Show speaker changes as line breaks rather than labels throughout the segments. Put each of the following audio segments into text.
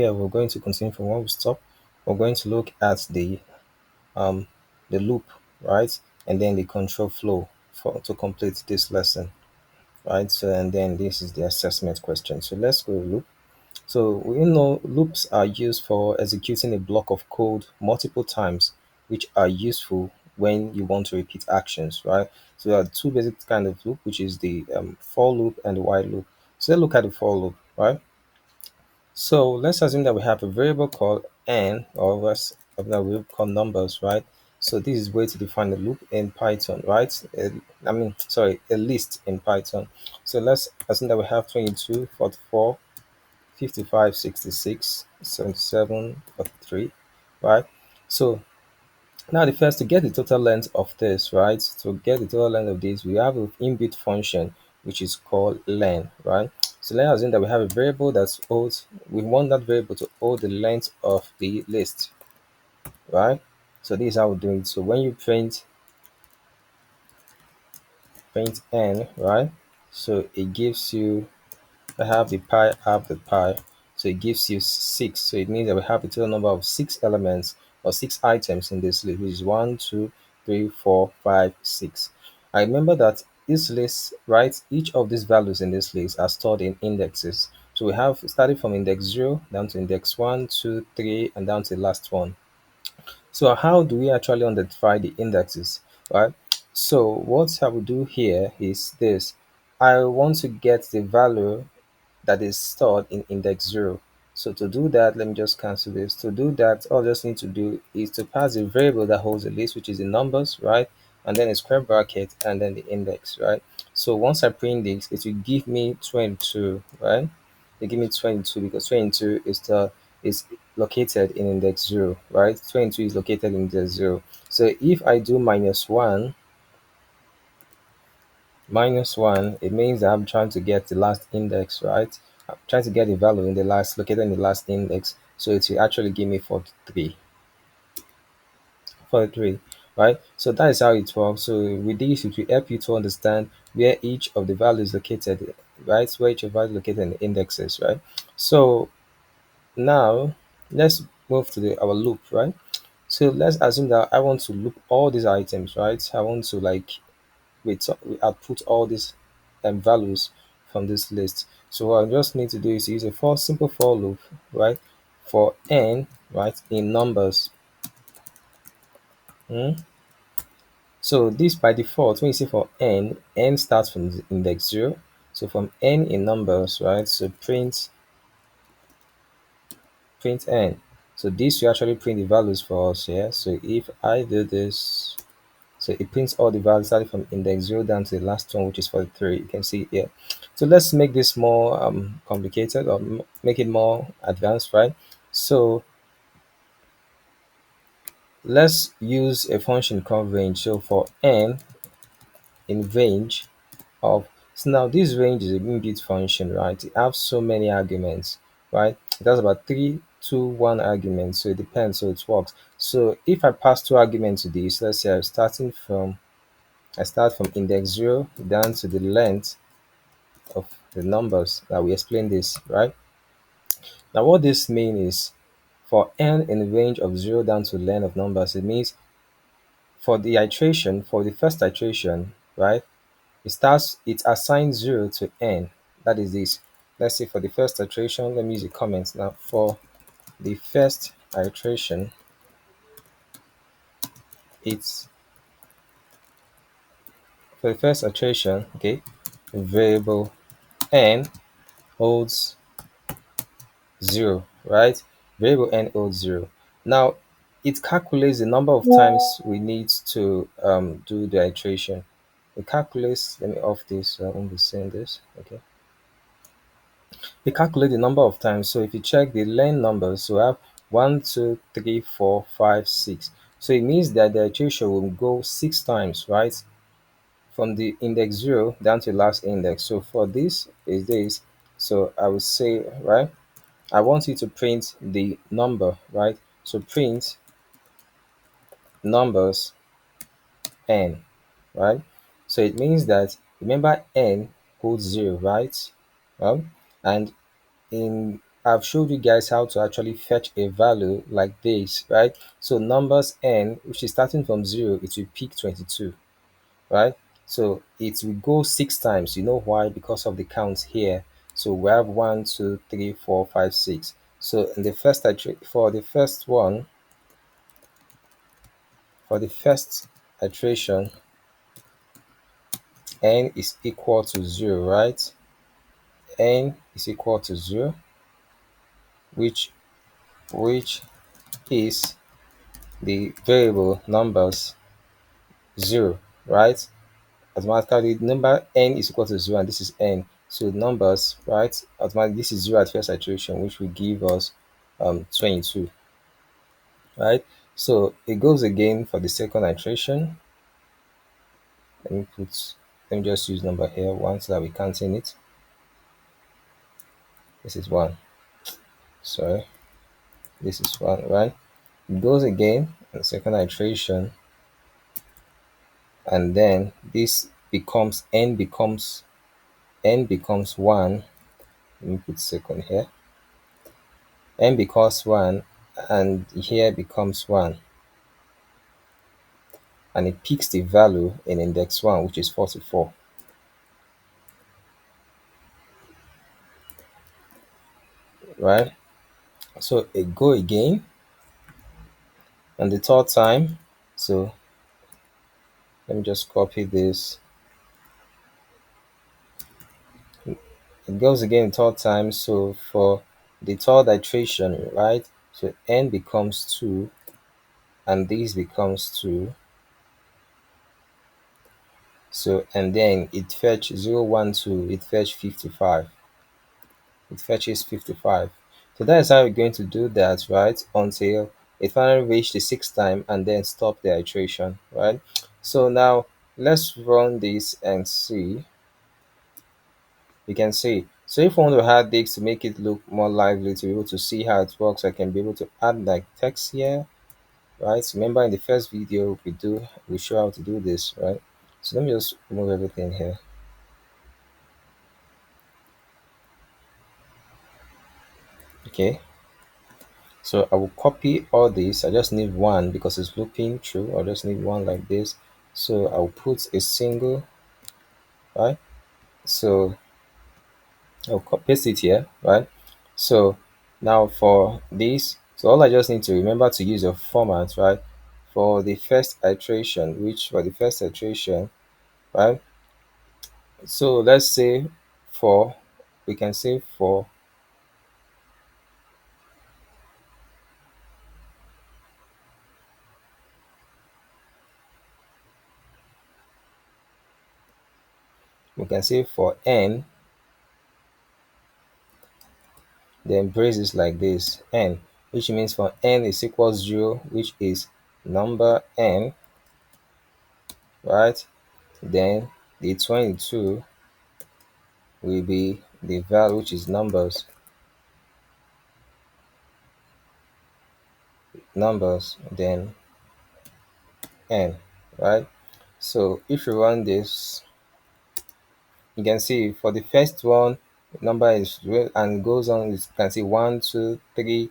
Here we're going to continue from where we stop. We're going to look at um the loop, right, and then the control flow for to complete this lesson, right. So and then this is the assessment question. So let's go loop. So we know loops are used for executing a block of code multiple times, which are useful when you want to repeat actions, right? So there are two basic kind of loop, which is the for loop and the while loop. So let's look at the for loop, right? So let's assume that we have a variable called n, or that we call numbers, right? So this is way to define a loop in Python, right? A list in Python. So let's assume that we have 22, 44, 55, 66, 77, 43, right? So now the first, to get the total length of this, right? To get the total length of this, we have an inbuilt function which is called len, right? So let's assume that we have a variable that holds, we want that variable to hold the length of the list, right? So this is how we do it. So when you print n, right? So it gives you, I have the pi, have the pi. So it gives you six. So it means that we have a total number of six elements or six items in this list, which is one, two, three, four, five, six. I remember that this list, right? Each of these values in this list are stored in indexes. So we have started from index zero down to index one, two, three, and down to the last one. So how do we actually identify the indexes, right? So what I will do here is this. I want to get the value that is stored in index 0. So to do that, let me just cancel this. To do that, all I just need to do is to pass a variable that holds a list, which is the numbers, right? And then a square bracket and then the index, right? So once I print this, it will give me 22, right? They give me 22 because 22 is located in index 0, right? 22 is located in index 0. So if I do minus one, it means that I'm trying to get the last index, right? I'm trying to get the value in the last, located in the last index. So it will actually give me 43, 43, right? So that is how it works. So with this, it will help you to understand where each of the values located, right? Where each of the values located in the indexes, right? So now let's move to our loop, right? So let's assume that I want to loop all these items, right? I want to like we output all these values from this list. So what I just need to do is use a simple for loop, right? For n, right, in numbers. Hmm? So this by default, when you say for n starts from the index 0. So from n in numbers, right? So print n. So this will actually print the values for us here. So if I do this, so it prints all the values starting from index 0 down to the last one, which is 43. You can see here. So let's make this more complicated, or make it more advanced, right? So let's use a function called range. So for n in range of, so now this range is a inbuilt function, right? It has so many arguments, right? It has about three, two, one arguments. So it depends. So it works. So if I pass two arguments to this, let's say I start from index 0 down to the length of the numbers that we explained this, right? Now what this means is for n in the range of 0 down to length of numbers, it means for the first iteration, right? It assigns 0 to n. That is this. Let's say for the first iteration, let me use the comments now. For the first iteration, it's for the first iteration, okay, variable n holds 0, right? Variable n holds 0. Now, it calculates the number of times we need to do the iteration. It calculates, let me off this so I won't be saying this, okay? It calculates the number of times. So if you check the len numbers, so we have 1, 2, 3, 4, 5, 6. So it means that the iteration will go 6 times, right? From the index 0 down to the last index. So for this is this. So I will say, right? I want you to print the number, right? So print numbers n, right? So it means that, remember, n holds 0, right? And in I've showed you guys how to actually fetch a value like this, right? So numbers n, which is starting from 0, it will pick 22, right? So it will go 6 times. You know why? Because of the count here. So we have 1, 2, 3, 4, 5, 6. So in the first for the first one, for the first iteration, n is equal to 0, right? N is equal to 0, which which is the variable numbers 0, right? Automatically number n is equal to 0 and this is n. So numbers, right? Automatically this is 0 at first iteration, which will give us 22, right? So it goes again for the second iteration. Let me put, let me just use number here 1 so that we can't see it. This is 1. Sorry, this is 1, right? It goes again in the second iteration, and then this becomes n becomes 1. Let me put second here. N becomes 1 and here becomes 1, and it picks the value in index 1, which is 44, right? So it go again and the third time. So let me just copy this. It goes again the third time. So for the third iteration, right? So n becomes 2 and this becomes 2. So and then it fetch 0, 1, 2, it fetch 55. It fetches 55. So that is how we're going to do that, right? Until it finally reach the sixth time and then stop the iteration, right? So now let's run this and see. You can see. So if I want to add this to make it look more lively, to be able to see how it works, I can be able to add like text here, right? So remember in the first video we show how to do this, right? So let me just remove everything here. Okay. So I will copy all this. I just need one because it's looping through. I just need one like this. So I'll put a single, right? So I'll paste it here, right? So now for this, so all I just need to remember to use your format, right? For the first iteration, right? So let's say for, we can say for, we can say for n, then braces like this n, which means for n is equals 0, which is number n, right? Then the 22 will be the value, which is numbers, then n, right? So if you run this, you can see for the first one number is real and goes on. You can see 1, 2, 3,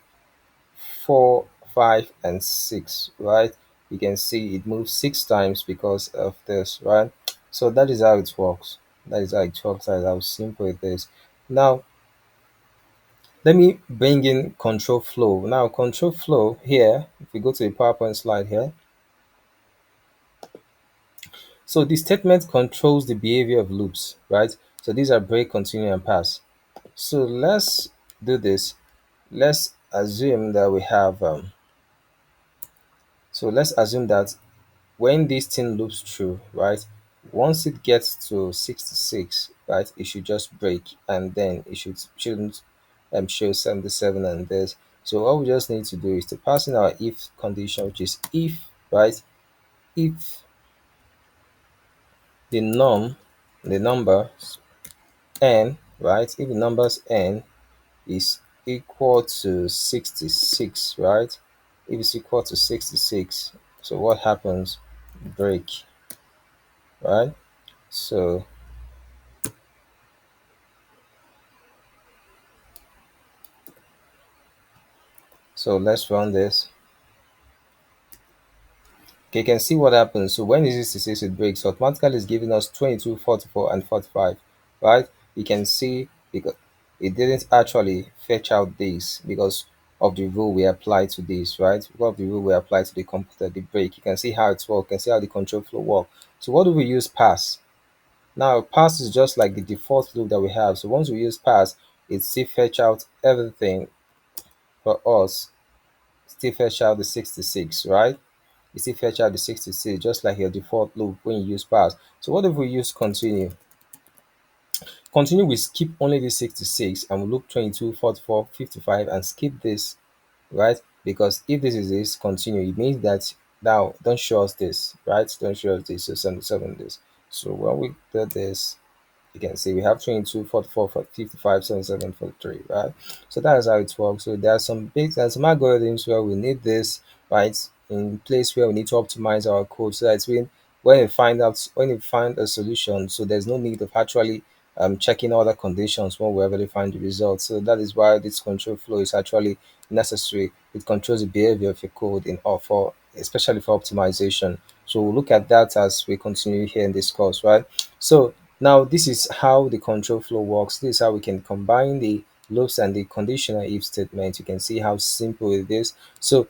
4, 5, and 6, right? You can see it moves 6 times because of this, right? So that is how it works. That is how it works. That is how simple it is. Now let me bring in control flow. Now control flow here, if we go to the PowerPoint slide here, so the statement controls the behavior of loops, right? So these are break, continue, and pass. So let's do this. Let's assume that we have so let's assume that when this thing loops through, right, once it gets to 66, right, it should just break and then it shouldn't show 77 and this. So what we just need to do is to pass in our if condition, which is if, right, if the the number n, right, if the numbers n is equal to 66, right, if it's equal to 66, so what happens? Break, right? So So let's run this. Okay, you can see what happens. So when this 66 it breaks, automatically it's giving us 22, 44, and 45, right? You can see because it didn't actually fetch out this because of the rule we applied to this, right? Because of the rule we applied to the computer, the break. You can see how it works. You can see how the control flow work. So what do we use pass? Now pass is just like the default loop that we have. So once we use pass, it still fetch out everything for us, still fetch out the 66, right? You still fetch out the 66 just like your default loop when you use pass. So what if we use continue? Continue, we skip only the 66 and we loop 22, 44, 55 and skip this, right? Because if this is this continue, it means that now don't show us this, right? Don't show us this, so 77 this. So when we do this, you can see we have 22, 44, 55, 77, 43, right? So that is how it works. So there are some bits and some algorithms where we need this, right, in place where we need to optimize our code so that when we find a solution, so there's no need of actually checking other conditions when we really find the result. So that is why this control flow is actually necessary. It controls the behavior of your code in or for especially for optimization. So we'll look at that as we continue here in this course, right? So now this is how the control flow works. This is how we can combine the loops and the conditional if statement. You can see how simple it is. So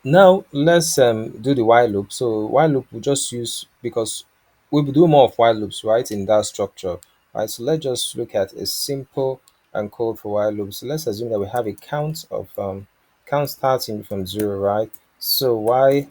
now let's do the while loop. So while loop we just use because we'll do more of while loops, right, in that structure. Right. So let's just look at a simple and code for while loop. So let's assume that we have a count starting from zero, right? So why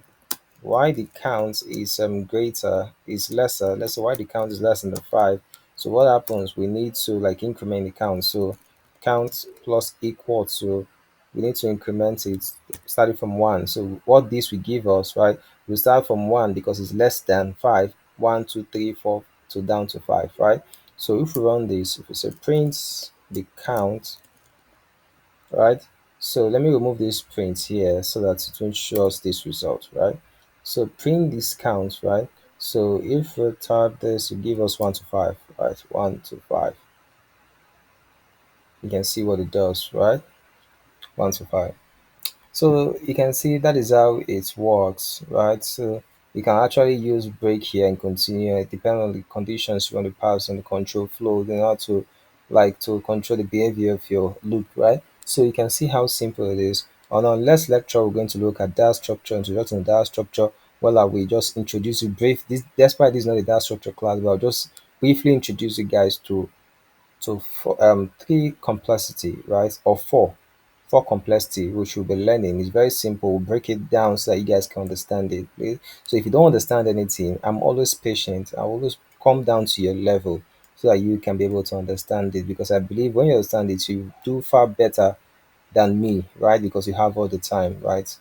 the count is greater is lesser, let's say why the count is less than the 5. So what happens, we need to like increment the count. So count plus equal to, we need to increment it starting from 1. So what this will give us, right, we start from 1 because it's less than 5, 1 2 3 4 to down to 5, right? So if we run this, if we say print the count, right? So let me remove this print here so that it won't show us this result, right? So print this count, right? So if we type this, it give us 1 to 5, right? 1 to 5. You can see what it does, right? 1 to 5. So you can see that is how it works, right? So you can actually use break here and continue depending on the conditions you want to pass on the control flow in order to like to control the behavior of your loop, right? So you can see how simple it is. On our next lecture, we're going to look at data structure, introduction to data structure. Well, I will just introduce you brief. This, despite this is not a data structure class, but I'll just briefly introduce you guys to three complexity, right, or four complexity, which we'll be learning. Is very simple. We'll break it down so that you guys can understand it, please. So if you don't understand anything, I'm always patient. I always come down to your level so that you can be able to understand it, because I believe when you understand it you do far better than me, right? Because you have all the time, right?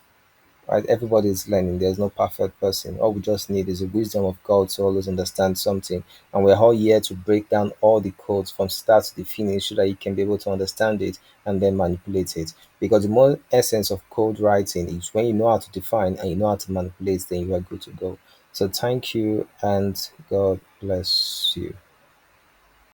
Right, everybody is learning. There's no perfect person. All we just need is the wisdom of God to always understand something. And we're all here to break down all the codes from start to the finish so that you can be able to understand it and then manipulate it. Because the more essence of code writing is when you know how to define and you know how to manipulate, then you are good to go. So thank you and God bless you.